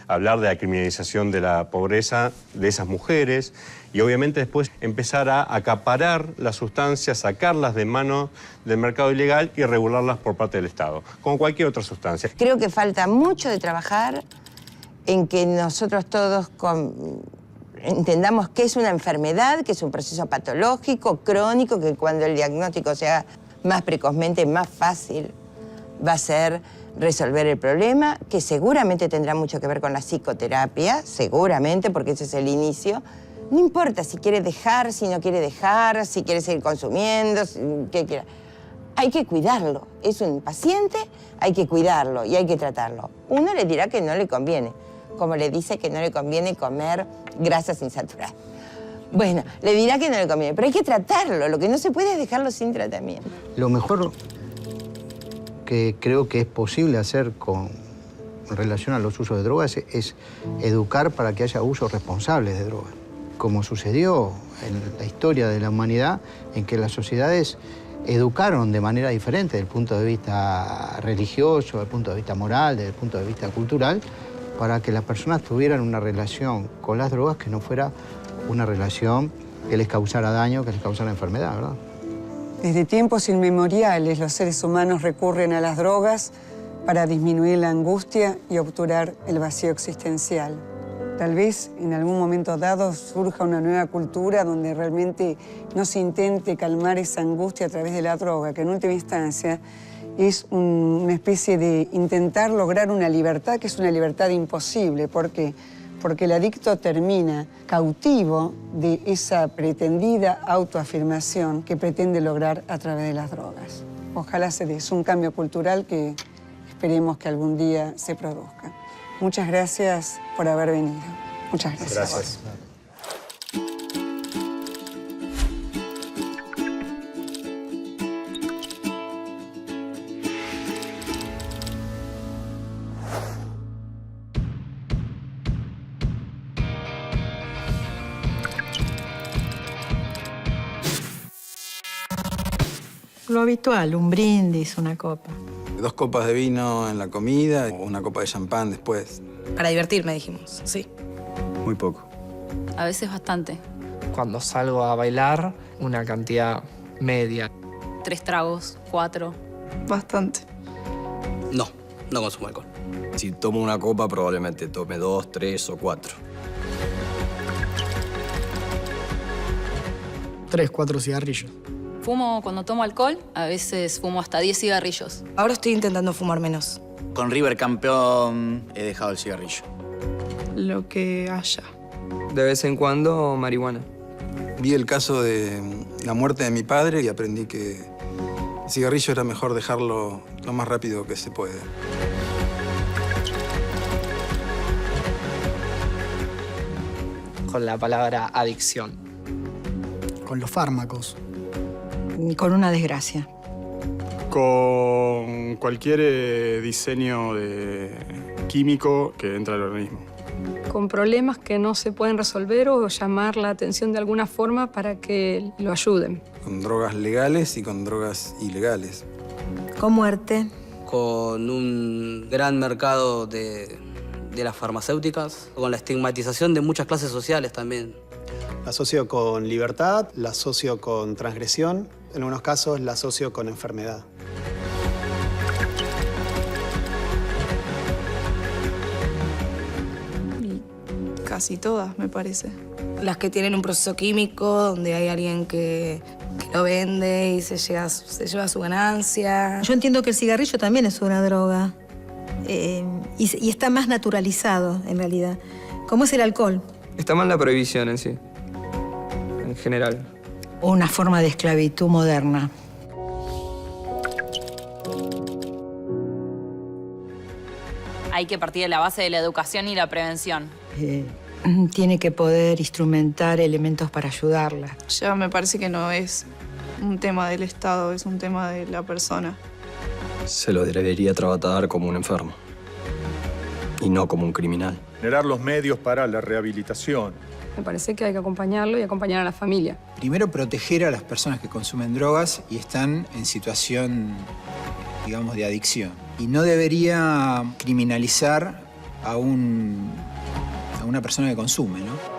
hablar de la criminalización de la pobreza de esas mujeres. Y obviamente después empezar a acaparar las sustancias, sacarlas de manos del mercado ilegal y regularlas por parte del Estado, como cualquier otra sustancia. Creo que falta mucho de trabajar en que nosotros todos entendamos qué es una enfermedad, que es un proceso patológico, crónico, que cuando el diagnóstico se haga más precozmente, más fácil va a ser resolver el problema, que seguramente tendrá mucho que ver con la psicoterapia, seguramente, porque ese es el inicio. No importa si quiere dejar, si no quiere dejar, si quiere seguir consumiendo, qué quiera. Hay que cuidarlo. Es un paciente, hay que cuidarlo y hay que tratarlo. Uno le dirá que no le conviene, como le dice que no le conviene comer grasas insaturadas. Bueno, le dirá que no le conviene, pero hay que tratarlo. Lo que no se puede es dejarlo sin tratamiento. Lo mejor que creo que es posible hacer en relación a los usos de drogas es educar para que haya usos responsables de drogas. Como sucedió en la historia de la humanidad, en que las sociedades educaron de manera diferente desde el punto de vista religioso, desde el punto de vista moral, desde el punto de vista cultural, para que las personas tuvieran una relación con las drogas que no fuera una relación que les causara daño, que les causara enfermedad, ¿verdad? Desde tiempos inmemoriales los seres humanos recurren a las drogas para disminuir la angustia y obturar el vacío existencial. Tal vez en algún momento dado surja una nueva cultura donde realmente no se intente calmar esa angustia a través de la droga, que en última instancia es una especie de intentar lograr una libertad que es una libertad imposible. ¿Por qué? Porque el adicto termina cautivo de esa pretendida autoafirmación que pretende lograr a través de las drogas. Ojalá se dé un cambio cultural que esperemos que algún día se produzca. Muchas gracias por haber venido. Muchas gracias. Gracias. Lo habitual, un brindis, una copa. 2 copas de vino en la comida, o una copa de champán después. Para divertirme, dijimos, sí. Muy poco. A veces bastante. Cuando salgo a bailar, una cantidad media. 3 tragos, 4. Bastante. No consumo alcohol. Si tomo una copa, probablemente tome 2, 3 o 4. 3, 4 cigarrillos. Fumo cuando tomo alcohol, a veces fumo hasta 10 cigarrillos. Ahora estoy intentando fumar menos. Con River campeón he dejado el cigarrillo. Lo que haya. De vez en cuando, marihuana. Vi el caso de la muerte de mi padre y aprendí que el cigarrillo era mejor dejarlo lo más rápido que se puede. Con la palabra adicción. Con los fármacos. Con una desgracia. Con cualquier diseño químico que entra al organismo. Con problemas que no se pueden resolver o llamar la atención de alguna forma para que lo ayuden. Con drogas legales y con drogas ilegales. Con muerte. Con un gran mercado de las farmacéuticas. Con la estigmatización de muchas clases sociales también. La asocio con libertad, la asocio con transgresión, en algunos casos la asocio con enfermedad. Casi todas, me parece. Las que tienen un proceso químico, donde hay alguien que lo vende y se lleva su ganancia. Yo entiendo que el cigarrillo también es una droga. Y está más naturalizado, en realidad. ¿Cómo es el alcohol? Está mal la prohibición en sí. En general. Una forma de esclavitud moderna. Hay que partir de la base de la educación y la prevención. Tiene que poder instrumentar elementos para ayudarla. Ya me parece que no es un tema del Estado, es un tema de la persona. Se lo debería tratar como un enfermo y no como un criminal. generar los medios para la rehabilitación. Me parece que hay que acompañarlo y acompañar a la familia. Primero, proteger a las personas que consumen drogas y están en situación, digamos, de adicción. Y no debería criminalizar a una persona que consume, ¿no?